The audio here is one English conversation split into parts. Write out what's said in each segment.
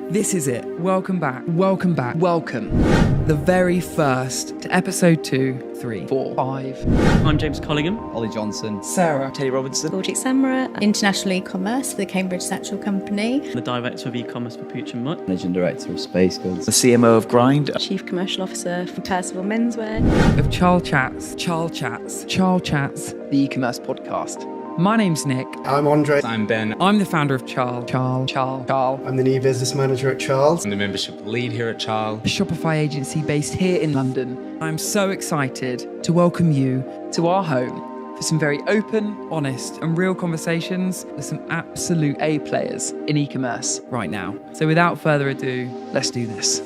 This is it. Welcome back. Welcome back. Welcome. The very first to episode 2, 3, 4, 5. I'm James Collingham. Ollie Johnson. Sarah. Teddy Robinson. Georgie Samra, International Ecommerce for the Cambridge Satchel Company. The Director of Ecommerce for Pooch and Mutt. Managing Director of Space Goods. The CMO of Grind. Chief Commercial Officer for Percival Menswear. Of CharleChats. CharleChats. The Ecommerce podcast. My name's Nick. I'm Andre. I'm Ben. I'm the founder of Charle. I'm the new business manager at Charles. I'm the membership lead here at Charle. A Shopify agency based here in London. I'm so excited to welcome you to our home for some very open, honest and real conversations with some absolute A players in e-commerce right now. So without further ado, let's do this.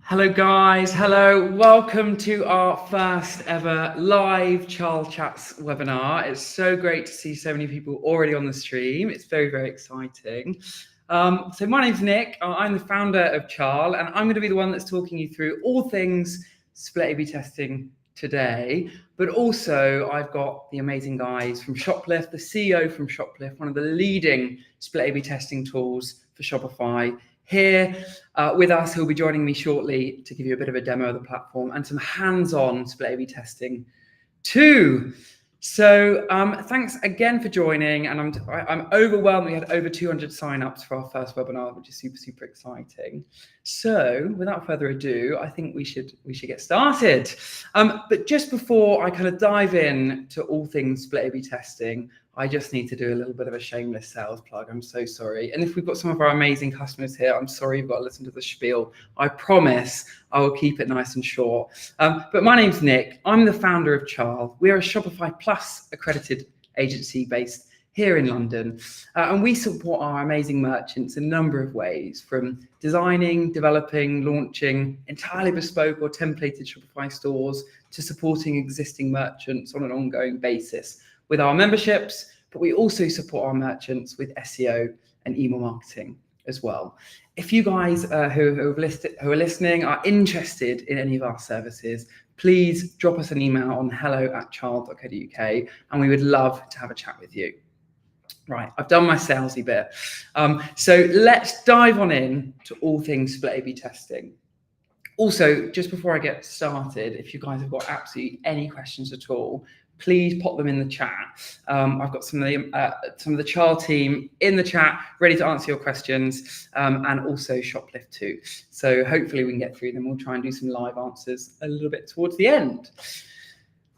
Hello guys, hello. Welcome to our first ever live CharleChats webinar. It's so great to see so many people already on the stream. It's very, very exciting. So my name's Nick. I'm the founder of Charle, and I'm going to be the one that's talking you through all things split A/B testing today. But also I've got the amazing guys from Shoplift, the CEO from Shoplift, one of the leading split A/B testing tools for Shopify, here with us, who'll be joining me shortly to give you a bit of a demo of the platform and some hands-on split A/B testing too. So thanks again for joining, and I'm overwhelmed. We had over 200 signups for our first webinar, which is super, super exciting. So without further ado, I think we should get started. But just before I kind of dive in to all things split A/B testing, I just need to do a little bit of a shameless sales plug. I'm so sorry. And if we've got some of our amazing customers here, I'm sorry you've got to listen to the spiel. I promise I will keep it nice and short. But my name's Nick. I'm the founder of Charle. We're a Shopify Plus accredited agency based here in London. And we support our amazing merchants in a number of ways, from designing, developing, launching entirely bespoke or templated Shopify stores to supporting existing merchants on an ongoing basis with our memberships, but we also support our merchants with SEO and email marketing as well. If you guys who are listening are interested in any of our services, please drop us an email on hello@charles.co.uk and we would love to have a chat with you. Right, I've done my salesy bit. So let's dive on in to all things split A/B testing. Also, just before I get started, if you guys have got absolutely any questions at all, please pop them in the chat. I've got some of the Charl team in the chat ready to answer your questions, and also Shoplift too. So hopefully we can get through them. We'll try and do some live answers a little bit towards the end.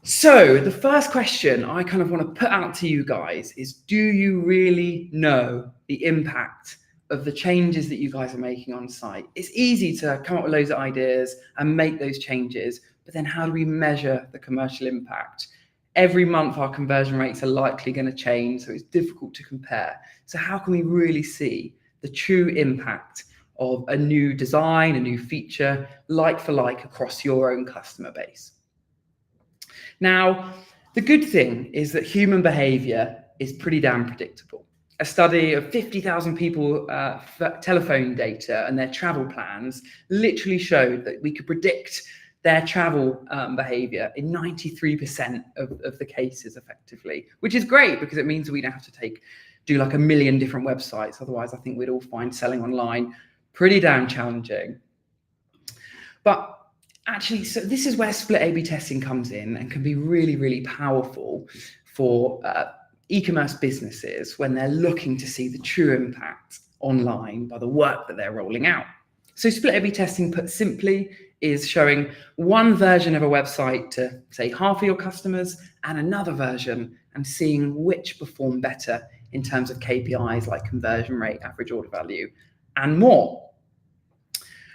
So the first question I kind of want to put out to you guys is, do you really know the impact of the changes that you guys are making on site? It's easy to come up with loads of ideas and make those changes, but then how do we measure the commercial impact? Every month our conversion rates are likely going to change, so it's difficult to compare. So how can we really see the true impact of a new design, a new feature, like for like across your own customer base? Now, the good thing is that human behavior is pretty damn predictable. A study of 50,000 people telephone data and their travel plans literally showed that we could predict their travel behavior in 93% of the cases effectively, which is great because it means we don't have to do like a million different websites. Otherwise, I think we'd all find selling online pretty damn challenging. But actually, so this is where split A/B testing comes in and can be really, really powerful for e-commerce businesses when they're looking to see the true impact online by the work that they're rolling out. So split A/B testing, put simply, is showing one version of a website to, say, half of your customers and another version and seeing which perform better in terms of KPIs like conversion rate, average order value, and more.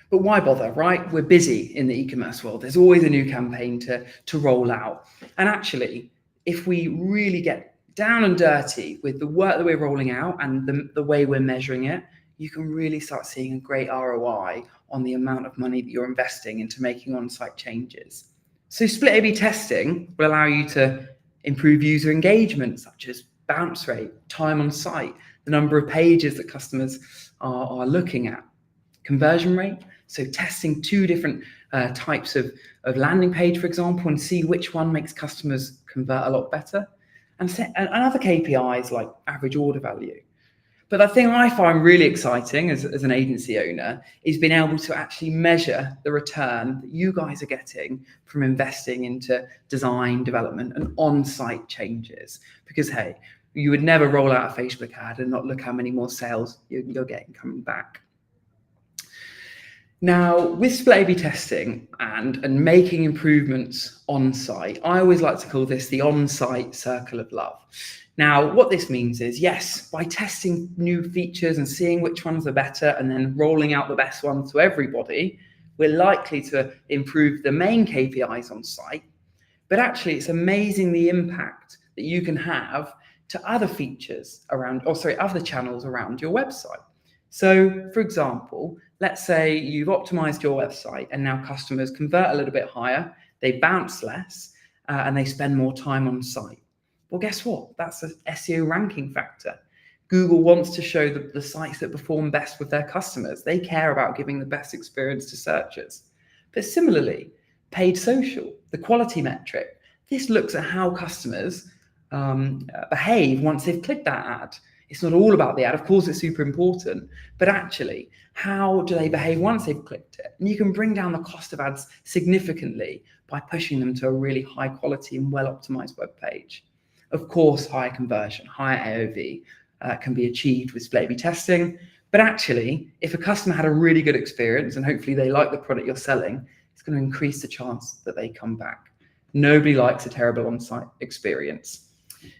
But why bother, right? We're busy in the e-commerce world. There's always a new campaign to roll out. And actually, if we really get down and dirty with the work that we're rolling out and the way we're measuring it, you can really start seeing a great ROI on the amount of money that you're investing into making on-site changes. So split A/B testing will allow you to improve user engagement, such as bounce rate, time on site, the number of pages that customers are looking at, conversion rate. So testing two different types of landing page, for example, and see which one makes customers convert a lot better. And other KPIs like average order value. But the thing I find really exciting as an agency owner is being able to actually measure the return that you guys are getting from investing into design, development, and on-site changes. Because, hey, you would never roll out a Facebook ad and not look how many more sales you're getting coming back. Now, with split A/B testing and making improvements on-site, I always like to call this the on-site circle of love. Now, what this means is, yes, by testing new features and seeing which ones are better and then rolling out the best ones to everybody, we're likely to improve the main KPIs on site. But actually, it's amazing the impact that you can have to other features other channels around your website. So, for example, let's say you've optimized your website and now customers convert a little bit higher, they bounce less, and they spend more time on site. Well, guess what? That's an SEO ranking factor. Google wants to show the sites that perform best with their customers. They care about giving the best experience to searchers. But similarly, paid social, the quality metric, this looks at how customers behave once they've clicked that ad. It's not all about the ad. Of course, it's super important, but actually, how do they behave once they've clicked it? And you can bring down the cost of ads significantly by pushing them to a really high quality and well-optimized web page. Of course, higher conversion, higher AOV can be achieved with split A/B testing. But actually, if a customer had a really good experience and hopefully they like the product you're selling, it's going to increase the chance that they come back. Nobody likes a terrible on-site experience.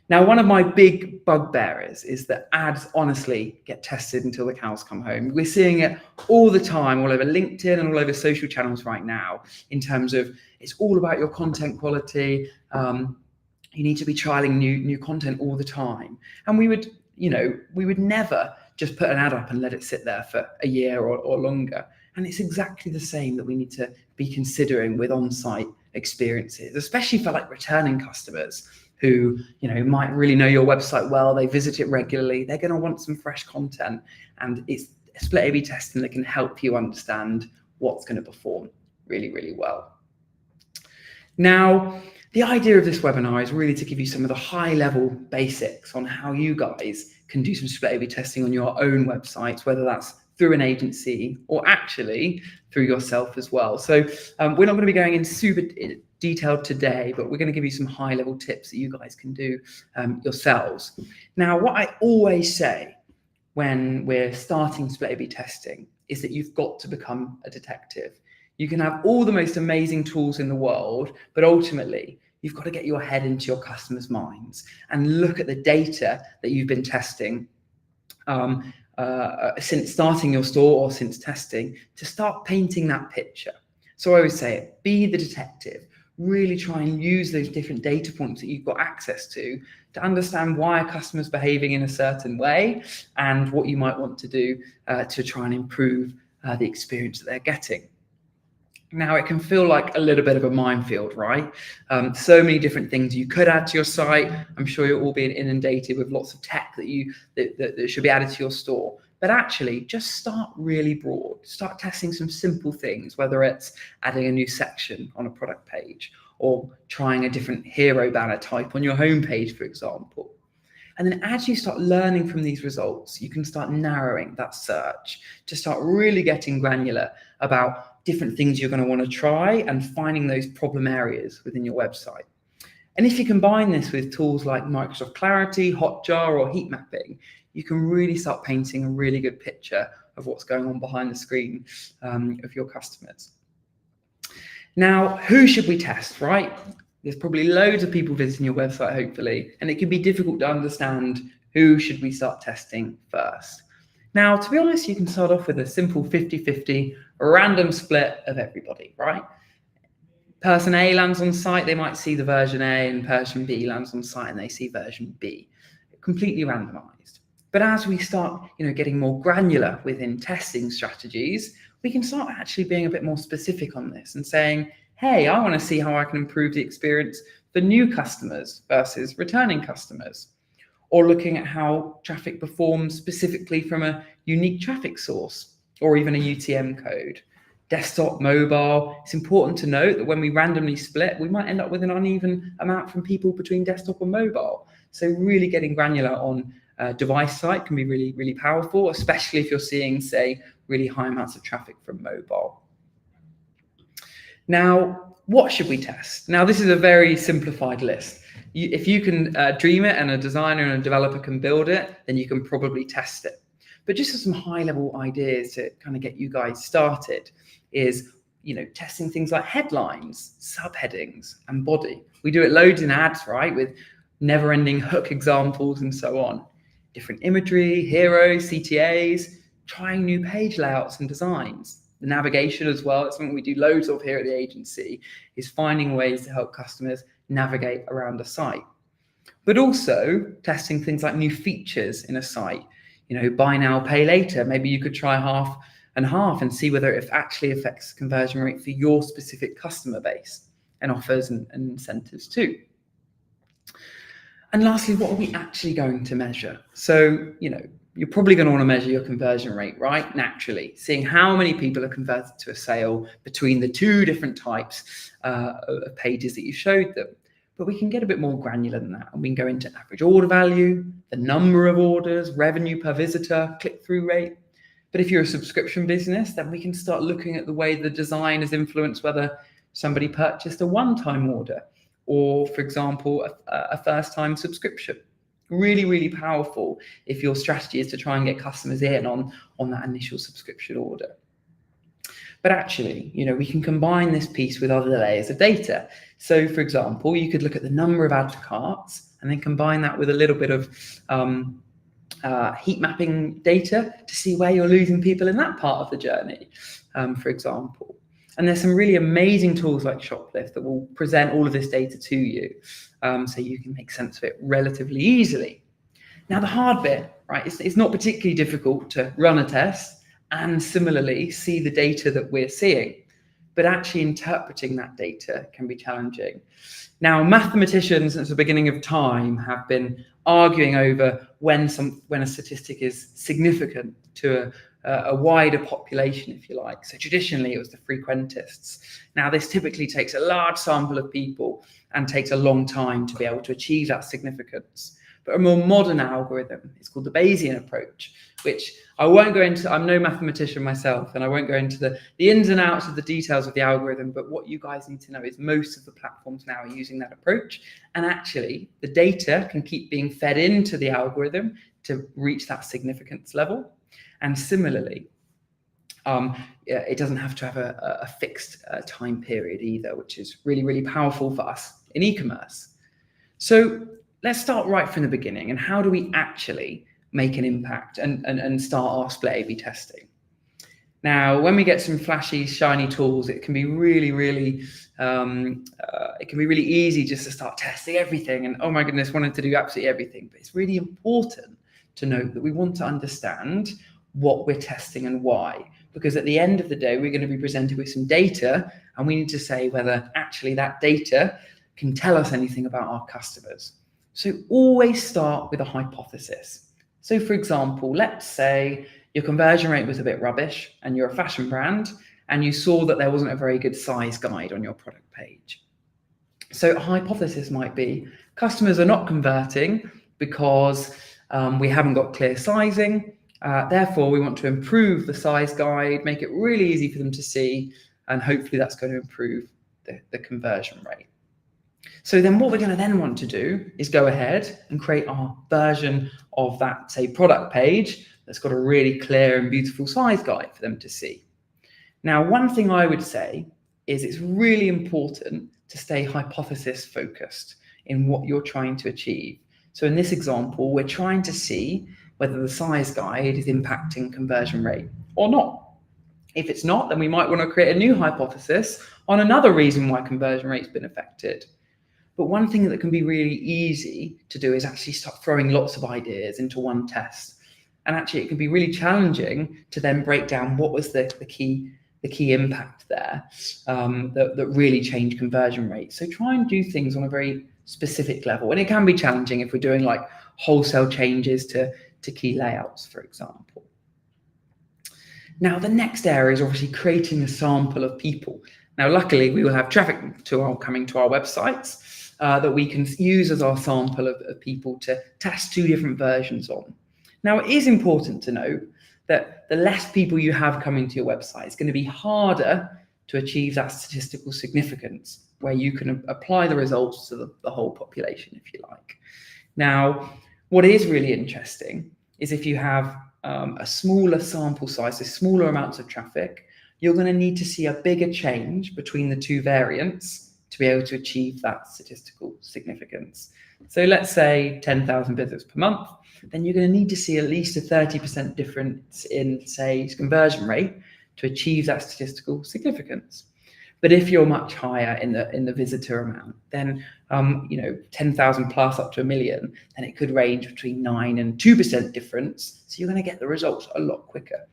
Now, one of my big bugbearers is that ads honestly get tested until the cows come home. We're seeing it all the time, all over LinkedIn and all over social channels right now, in terms of it's all about your content quality. You need to be trialing new content all the time. And we would never just put an ad up and let it sit there for a year or longer. And it's exactly the same that we need to be considering with on-site experiences, especially for like returning customers who, might really know your website well, they visit it regularly, they're going to want some fresh content, and it's split A/B testing that can help you understand what's going to perform really, really well. Now, the idea of this webinar is really to give you some of the high-level basics on how you guys can do some split A/B testing on your own websites, whether that's through an agency or actually through yourself as well. So we're not going to be going in super detail today, but we're going to give you some high-level tips that you guys can do yourselves. Now, what I always say when we're starting split A/B testing is that you've got to become a detective. You can have all the most amazing tools in the world, but ultimately, you've got to get your head into your customers' minds and look at the data that you've been testing since starting your store or since testing, to start painting that picture. So I always say it, be the detective. Really try and use those different data points that you've got access to understand why a customer's behaving in a certain way and what you might want to do to try and improve the experience that they're getting. Now, it can feel like a little bit of a minefield, right? So many different things you could add to your site. I'm sure you're all being inundated with lots of tech that should be added to your store. But actually, just start really broad. Start testing some simple things, whether it's adding a new section on a product page or trying a different hero banner type on your homepage, for example. And then as you start learning from these results, you can start narrowing that search to start really getting granular about different things you're going to want to try and finding those problem areas within your website. And if you combine this with tools like Microsoft Clarity, Hotjar, or heat mapping, you can really start painting a really good picture of what's going on behind the screen of your customers. Now, who should we test, right? There's probably loads of people visiting your website, hopefully, and it can be difficult to understand who should we start testing first. Now, to be honest, you can start off with a simple 50-50 random split of everybody, right? Person A lands on site, they might see the version A, and person B lands on site and they see version B. Completely randomized. But as we start, getting more granular within testing strategies, we can start actually being a bit more specific on this and saying, hey, I want to see how I can improve the experience for new customers versus returning customers. Or looking at how traffic performs specifically from a unique traffic source or even a UTM code. Desktop, mobile. It's important to note that when we randomly split, we might end up with an uneven amount from people between desktop and mobile. So really getting granular on device site can be really, really powerful, especially if you're seeing, say, really high amounts of traffic from mobile. Now, what should we test? Now, this is a very simplified list. If you can dream it and a designer and a developer can build it, then you can probably test it. But just some high-level ideas to kind of get you guys started is, testing things like headlines, subheadings, and body. We do it loads in ads, right, with never-ending hook examples and so on. Different imagery, heroes, CTAs, trying new page layouts and designs. The navigation as well, it's something we do loads of here at the agency, is finding ways to help customers navigate around a site. But also testing things like new features in a site. Buy now, pay later. Maybe you could try half and half and see whether it actually affects conversion rate for your specific customer base, and offers and incentives too. And lastly, what are we actually going to measure? So, you're probably going to want to measure your conversion rate, right? Naturally, seeing how many people are converted to a sale between the two different types of pages that you showed them. But we can get a bit more granular than that, and we can go into average order value, the number of orders, revenue per visitor, click-through rate. But if you're a subscription business, then we can start looking at the way the design has influenced whether somebody purchased a one-time order or, for example, a first-time subscription. Really, really powerful if your strategy is to try and get customers in on that initial subscription order. But actually, we can combine this piece with other layers of data. So, for example, you could look at the number of add to carts and then combine that with a little bit of heat mapping data to see where you're losing people in that part of the journey, for example. And there's some really amazing tools like Shoplift that will present all of this data to you, so you can make sense of it relatively easily. Now, the hard bit, right, it's not particularly difficult to run a test and similarly see the data that we're seeing. but actually interpreting that data can be challenging. Now, mathematicians since the beginning of time have been arguing over when a statistic is significant to a wider population, if you like. So traditionally, it was the frequentists. Now, this typically takes a large sample of people and takes a long time to be able to achieve that significance. But a more modern algorithm is called the Bayesian approach, which I won't go into. I'm no mathematician myself, and I won't go into the ins and outs of the details of the algorithm. But what you guys need to know is most of the platforms now are using that approach. And actually, the data can keep being fed into the algorithm to reach that significance level. And similarly, it doesn't have to have a fixed time period either, which is really, really powerful for us in e-commerce. So let's start right from the beginning. And how do we actually make an impact and start our split A/B testing? Now, when we get some flashy, shiny tools, it can be really, really, easy just to start testing everything. And oh my goodness, wanting to do absolutely everything. But it's really important to note that we want to understand what we're testing and why. Because at the end of the day, we're going to be presented with some data, and we need to say whether actually that data can tell us anything about our customers. So always start with a hypothesis. So for example, let's say your conversion rate was a bit rubbish and you're a fashion brand and you saw that there wasn't a very good size guide on your product page. So a hypothesis might be customers are not converting because we haven't got clear sizing. Therefore, we want to improve the size guide, make it really easy for them to see, and hopefully that's going to improve the conversion rate. So then what we're going to then want to do is go ahead and create our version of that, say, product page that's got a really clear and beautiful size guide for them to see. Now, one thing I would say is it's really important to stay hypothesis focused in what you're trying to achieve. So in this example, we're trying to see whether the size guide is impacting conversion rate or not. If it's not, then we might want to create a new hypothesis on another reason why conversion rate's been affected. But one thing that can be really easy to do is actually start throwing lots of ideas into one test. And actually, it can be really challenging to then break down what was the key impact there that really changed conversion rate. So try and do things on a very specific level. And it can be challenging if we're doing like wholesale changes to key layouts, for example. Now, the next area is obviously creating a sample of people. Now, luckily, we will have traffic coming to our websites that we can use as our sample of people to test two different versions on. Now, it is important to note that the less people you have coming to your website, it's going to be harder to achieve that statistical significance where you can apply the results to the whole population, if you like. Now, what is really interesting is if you have a smaller sample size, so smaller amounts of traffic, you're going to need to see a bigger change between the two variants to be able to achieve that statistical significance. So let's say 10,000 visits per month, then you're going to need to see at least a 30% difference in, say, conversion rate to achieve that statistical significance. But if you're much higher in the visitor amount, then 10,000 plus up to 1 million, then it could range between 9 and 2% difference. So you're going to get the results a lot quicker,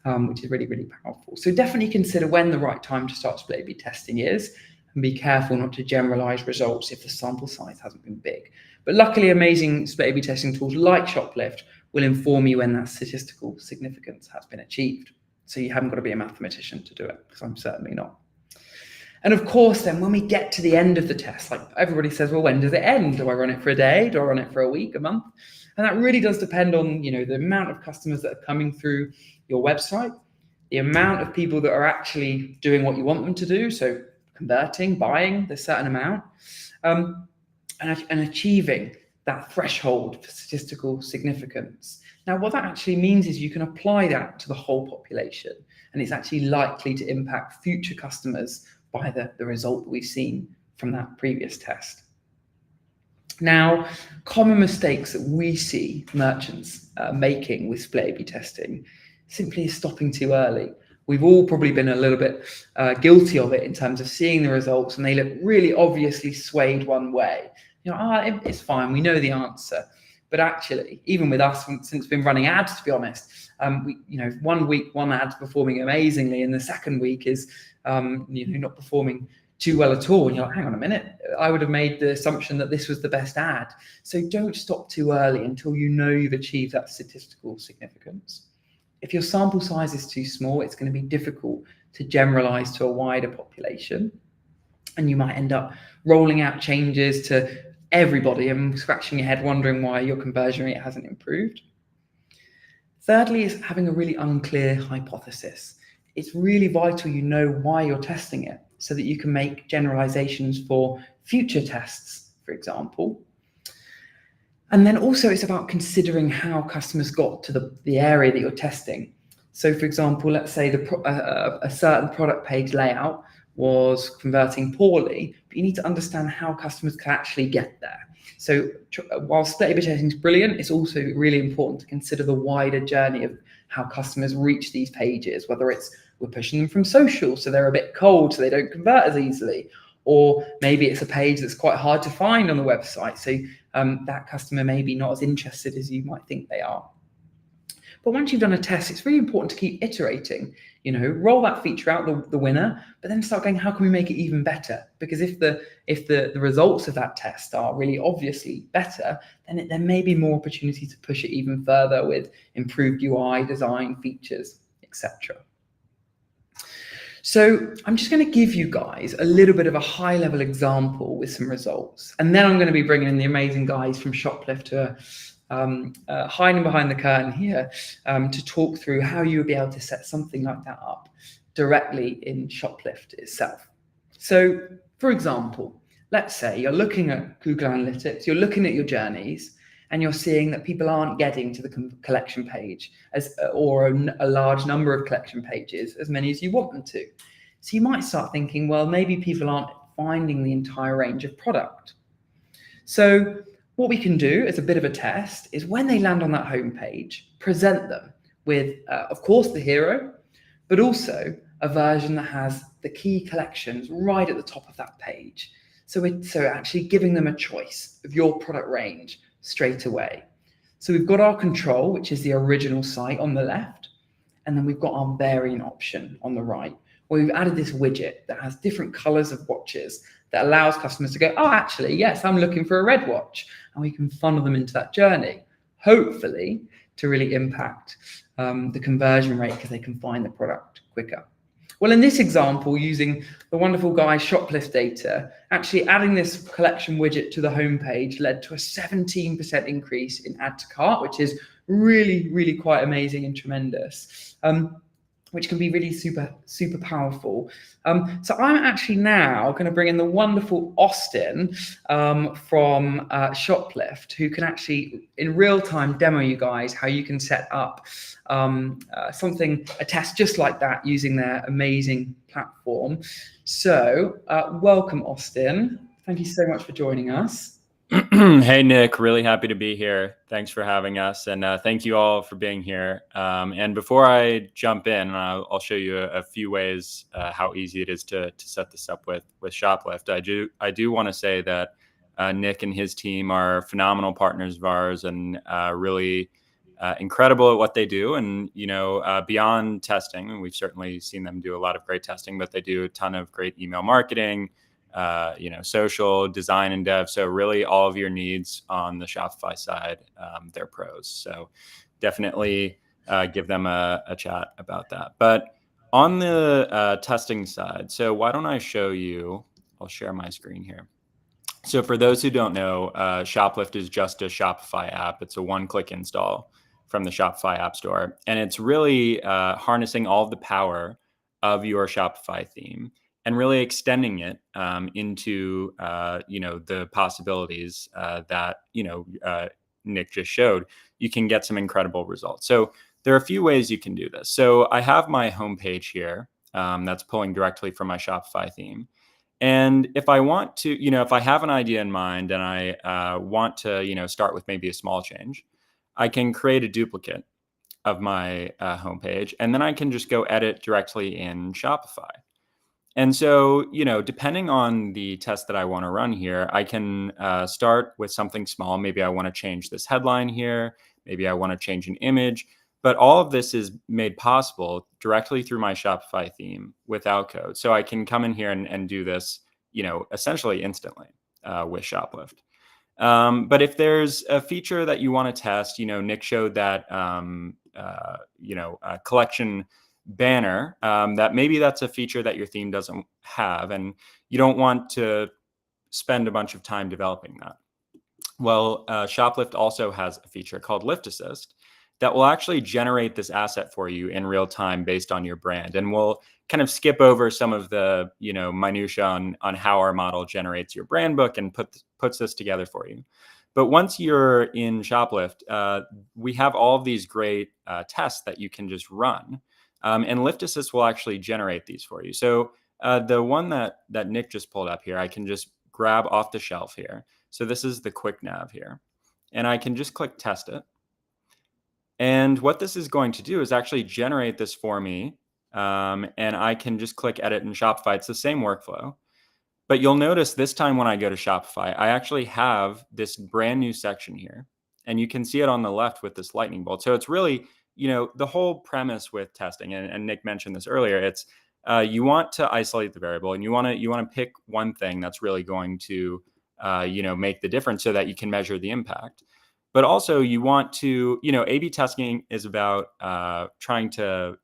which is really, really powerful. So definitely consider when the right time to start split A/B testing is, and be careful not to generalize results if the sample size hasn't been big. But luckily, amazing split A/B testing tools like Shoplift will inform you when that statistical significance has been achieved. So you haven't got to be a mathematician to do it, because I'm certainly not. And of course, then when we get to the end of the test, like everybody says, well, when does it end? Do I run it for a day? Do I run it for a week, a month? And that really does depend on, the amount of customers that are coming through your website, the amount of people that are actually doing what you want them to do. So converting, buying the certain amount, and achieving that threshold for statistical significance. Now, what that actually means is you can apply that to the whole population, and it's actually likely to impact future customers by the result that we've seen from that previous test. Now, common mistakes that we see merchants making with split A/B testing simply is stopping too early. We've all probably been a little bit guilty of it in terms of seeing the results and they look really obviously swayed one way. It's fine, we know the answer. But actually, even with us, since we've been running ads, to be honest, 1 week, one ad's performing amazingly, and the second week is not performing too well at all. And you're like, hang on a minute, I would have made the assumption that this was the best ad. So don't stop too early until you know you've achieved that statistical significance. If your sample size is too small, it's going to be difficult to generalize to a wider population. And you might end up rolling out changes to everybody and scratching your head wondering why your conversion rate hasn't improved. Thirdly is having a really unclear hypothesis. It's really vital you know why you're testing it so that you can make generalizations for future tests, for example. And then also it's about considering how customers got to the area that you're testing. So for example, let's say a certain product page layout was converting poorly, but you need to understand how customers can actually get there. So while split A/B testing is brilliant, it's also really important to consider the wider journey of how customers reach these pages, whether it's we're pushing them from social, so they're a bit cold, so they don't convert as easily, or maybe it's a page that's quite hard to find on the website, so that customer may be not as interested as you might think they are. But once you've done a test, it's really important to keep iterating. Roll that feature out, the winner, but then start going, how can we make it even better? Because if the results of that test are really obviously better, then there may be more opportunity to push it even further with improved UI, design, features, etc. So I'm just going to give you guys a little bit of a high-level example with some results. And then I'm going to be bringing in the amazing guys from Shoplift who are hiding behind the curtain here to talk through how you would be able to set something like that up directly in Shoplift itself. So, for example, let's say you're looking at Google Analytics, you're looking at your journeys, and you're seeing that people aren't getting to the collection page or a large number of collection pages, as many as you want them to. So you might start thinking, well, maybe people aren't finding the entire range of product. So what we can do as a bit of a test is when they land on that homepage, present them with, of course, the hero, but also a version that has the key collections right at the top of that page. So actually giving them a choice of your product range straight away. So we've got our control, which is the original site on the left, and then we've got our variant option on the right, where we've added this widget that has different colors of watches that allows customers to go, oh, actually, yes, I'm looking for a red watch. And we can funnel them into that journey, hopefully to really impact the conversion rate because they can find the product quicker. Well, in this example, using the wonderful guys Shoplift data, actually adding this collection widget to the homepage led to a 17% increase in add to cart, which is really, really quite amazing and tremendous. Which can be really super, super powerful. So I'm actually now going to bring in the wonderful Austin from Shoplift, who can actually in real time demo you guys how you can set up a test just like that using their amazing platform. So welcome, Austin. Thank you so much for joining us. Hey, Nick, really happy to be here. Thanks for having us. And thank you all for being here. And before I jump in, I'll show you a few ways how easy it is to set this up with Shoplift. I do want to say that Nick and his team are phenomenal partners of ours and really incredible at what they do. And, beyond testing, and we've certainly seen them do a lot of great testing, but they do a ton of great email marketing, social design and dev. So really all of your needs on the Shopify side, they're pros. So definitely give them a chat about that. But on the testing side, so why don't I show you, I'll share my screen here. So for those who don't know, Shoplift is just a Shopify app. It's a one-click install from the Shopify App Store. And it's really harnessing all of the power of your Shopify theme and really extending it into, the possibilities that, Nick just showed. You can get some incredible results. So there are a few ways you can do this. So I have my homepage here that's pulling directly from my Shopify theme. And if I want to, if I have an idea in mind and I want to, start with maybe a small change, I can create a duplicate of my homepage, and then I can just go edit directly in Shopify. And so, depending on the test that I want to run here, I can start with something small. Maybe I want to change this headline here. Maybe I want to change an image. But all of this is made possible directly through my Shopify theme without code. So I can come in here and do this, essentially instantly with Shoplift. But if there's a feature that you want to test, Nick showed that, collection banner, that maybe that's a feature that your theme doesn't have, and you don't want to spend a bunch of time developing that. Well, Shoplift also has a feature called Lift Assist that will actually generate this asset for you in real time based on your brand. And we'll kind of skip over some of the, minutia on how our model generates your brand book and puts this together for you. But once you're in Shoplift, we have all of these great tests that you can just run. And Lift Assist will actually generate these for you. So the one that Nick just pulled up here, I can just grab off the shelf here. So this is the quick nav here. And I can just click test it. And what this is going to do is actually generate this for me. And I can just click edit in Shopify. It's the same workflow. But you'll notice this time when I go to Shopify, I actually have this brand new section here. And you can see it on the left with this lightning bolt. So it's really, the whole premise with testing, and Nick mentioned this earlier, it's you want to isolate the variable, and you want to pick one thing that's really going to make the difference so that you can measure the impact. But also you want to, A/B testing is about trying to,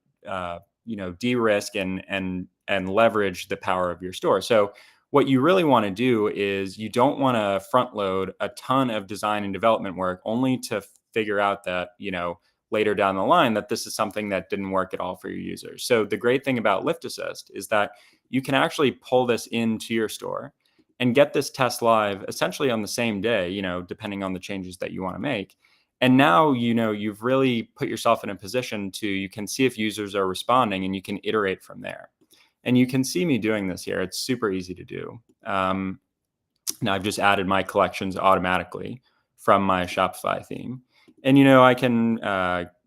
de-risk and leverage the power of your store. So what you really want to do is you don't want to front load a ton of design and development work only to figure out that, later down the line that this is something that didn't work at all for your users. So the great thing about Lift Assist is that you can actually pull this into your store and get this test live essentially on the same day, depending on the changes that you want to make. And now, you've really put yourself in a position you can see if users are responding, and you can iterate from there. And you can see me doing this here. It's super easy to do. Now I've just added my collections automatically from my Shopify theme. And, I can,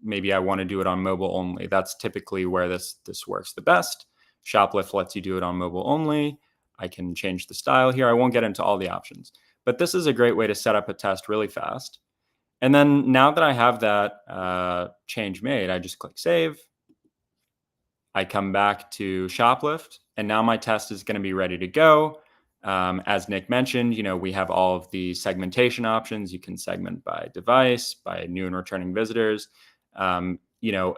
maybe I want to do it on mobile only. That's typically where this works the best. Shoplift lets you do it on mobile only. I can change the style here. I won't get into all the options, but this is a great way to set up a test really fast. And then now that I have that change made, I just click save. I come back to Shoplift, and now my test is going to be ready to go. As Nick mentioned, we have all of the segmentation options. You can segment by device, by new and returning visitors. A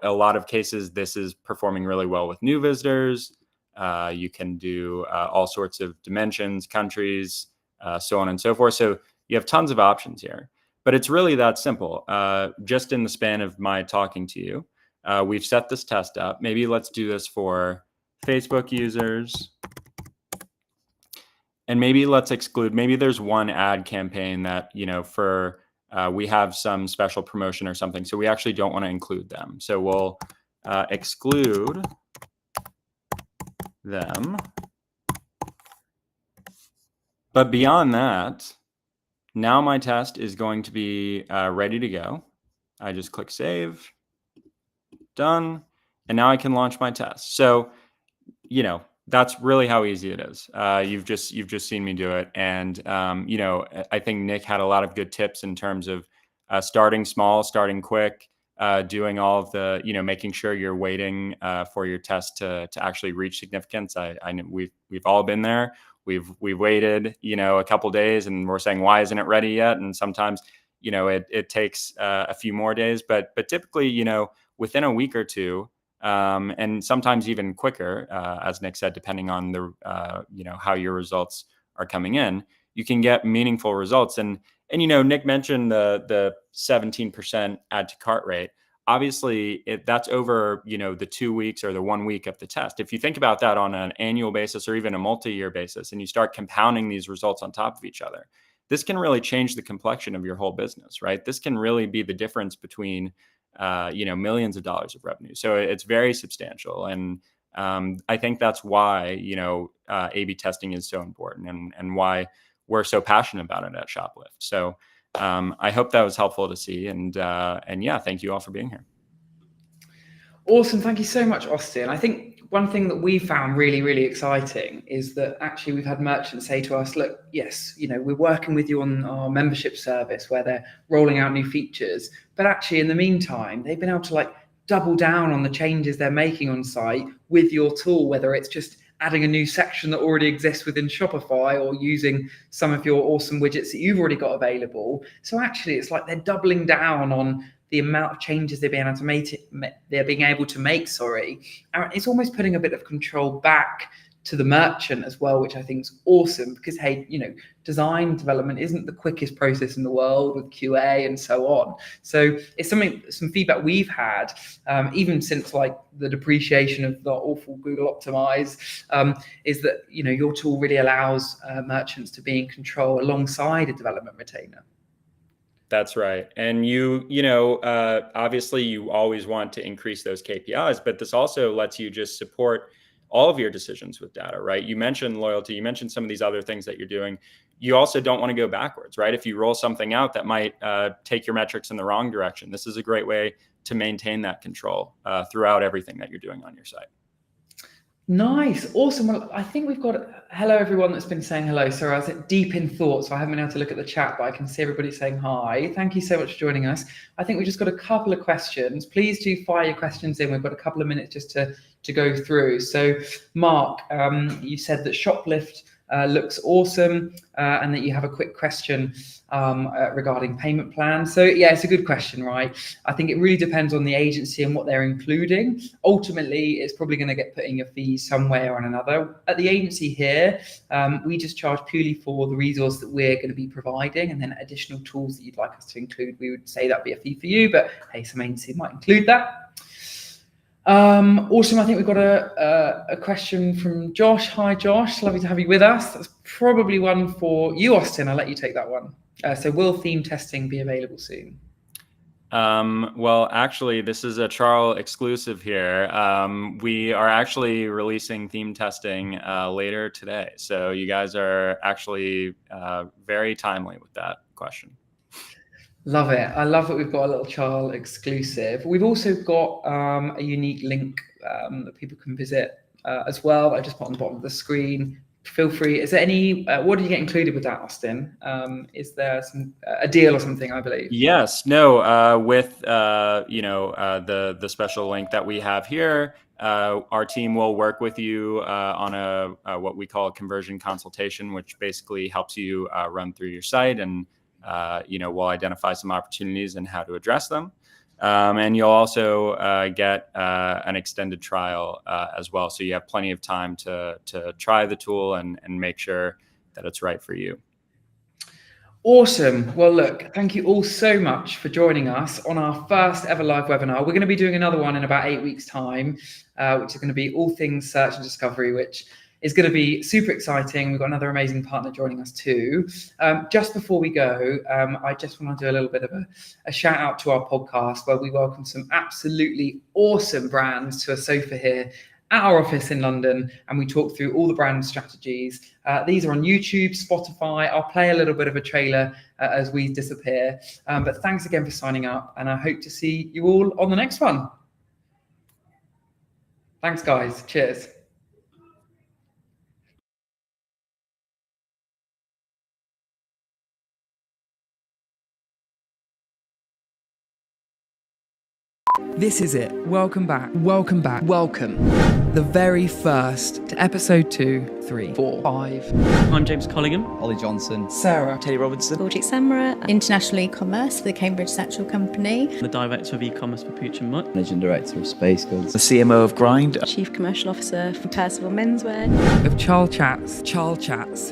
lot of cases, this is performing really well with new visitors. You can do all sorts of dimensions, countries, so on and so forth. So you have tons of options here, but it's really that simple. Just in the span of my talking to you, we've set this test up. Maybe let's do this for Facebook users. And maybe let's exclude, maybe there's one ad campaign that, for we have some special promotion or something. So we actually don't want to include them. So we'll exclude them. But beyond that, now my test is going to be ready to go. I just click save, done. And now I can launch my test. So, that's really how easy it is. You've just seen me do it. And, I think Nick had a lot of good tips in terms of starting small, starting quick, doing all of the, making sure you're waiting for your test to actually reach significance. I know we've all been there. We've waited, a couple days, and we're saying, why isn't it ready yet? And sometimes, it takes a few more days, but typically, within a week or two, and sometimes even quicker, as Nick said, depending on the, how your results are coming in, you can get meaningful results. And Nick mentioned the 17% add to cart rate. Obviously, that's over, the 2 weeks or the 1 week of the test. If you think about that on an annual basis or even a multi-year basis, and you start compounding these results on top of each other, this can really change the complexion of your whole business, right? This can really be the difference between millions of dollars of revenue. So it's very substantial. And I think that's why, A/B testing is so important, and why we're so passionate about it at Shoplift. So I hope that was helpful to see. And yeah, thank you all for being here. Awesome. Thank you so much, Austin. I think one thing that we found really, really exciting is that actually we've had merchants say to us, look, yes, we're working with you on our membership service where they're rolling out new features, but actually in the meantime, they've been able to double down on the changes they're making on site with your tool, whether it's just adding a new section that already exists within Shopify or using some of your awesome widgets that you've already got available. So actually, it's like they're doubling down on the amount of changes they're being able to make. And it's almost putting a bit of control back to the merchant as well, which I think is awesome because, hey, design development isn't the quickest process in the world with QA and so on. So it's some feedback we've had, even since like the depreciation of the awful Google Optimize, is that, your tool really allows merchants to be in control alongside a development retainer. That's right. And obviously you always want to increase those KPIs, but this also lets you just support all of your decisions with data, right? You mentioned loyalty, you mentioned some of these other things that you're doing. You also don't want to go backwards, right? If you roll something out that might take your metrics in the wrong direction, this is a great way to maintain that control throughout everything that you're doing on your site. Nice. Awesome. Well, I think we've got hello, everyone that's been saying hello. Sorry, I was deep in thought, so I haven't been able to look at the chat, but I can see everybody saying hi. Thank you so much for joining us. I think we've just got a couple of questions. Please do fire your questions in. We've got a couple of minutes just to go through. So, Mark, you said that Shoplift looks awesome and that you have a quick question regarding payment plans. So yeah, it's a good question, right? I think it really depends on the agency and what they're including. Ultimately, it's probably going to get put in your fees some way or another. At the agency here, we just charge purely for the resource that we're going to be providing, and then additional tools that you'd like us to include, we would say that'd be a fee for you, but hey, some agency might include that. Awesome. I think we've got a question from Josh. Hi, Josh. Lovely to have you with us. That's probably one for you, Austin. I'll let you take that one. So will theme testing be available soon? Well, actually, this is a Charles exclusive here. We are actually releasing theme testing later today. So you guys are actually very timely with that question. Love it. I love that we've got a little Charles exclusive. We've also got a unique link that people can visit as well. I just put on the bottom of the screen. Feel free. Is there any, what did you get included with that, Austin? Is there a deal or something, I believe? Yes. No, with, the special link that we have here, our team will work with you on a what we call a conversion consultation, which basically helps you run through your site and we'll identify some opportunities and how to address them. And you'll also get an extended trial as well. So you have plenty of time to try the tool and make sure that it's right for you. Awesome. Well, look, thank you all so much for joining us on our first ever live webinar. We're going to be doing another one in about 8 weeks' time, which is going to be all things search and discovery, which is going to be super exciting. We've got another amazing partner joining us too. Just before we go, I just want to do a little bit of a shout out to our podcast where we welcome some absolutely awesome brands to a sofa here at our office in London, and we talk through all the brand strategies. These are on YouTube, Spotify. I'll play a little bit of a trailer as we disappear. But thanks again for signing up, and I hope to see you all on the next one. Thanks, guys. Cheers. This is it. Welcome back. Welcome back. Welcome. The very first to episode 2, 3, 4, 5. I'm James Collingham. Ollie Johnson. Sarah. Teddy Robinson. Georgie Samra, International Ecommerce for the Cambridge Central Company. The Director of Ecommerce for Pooch and Mutt. Managing Director of Space Goods. The CMO of Grind. Chief Commercial Officer for Percival Menswear. Of CharleChats.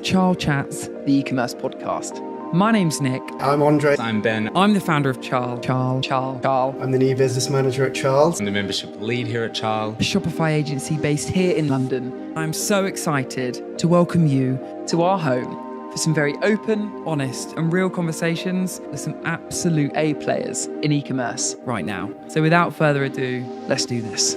CharleChats, the e-commerce podcast. My name's Nick. I'm Andre. I'm Ben. I'm the founder of Charles. I'm the new business manager at Charles. I'm the membership lead here at Charles. A Shopify agency based here in London. I'm so excited to welcome you to our home for some very open, honest, and real conversations with some absolute A players in e-commerce right now. So without further ado, let's do this.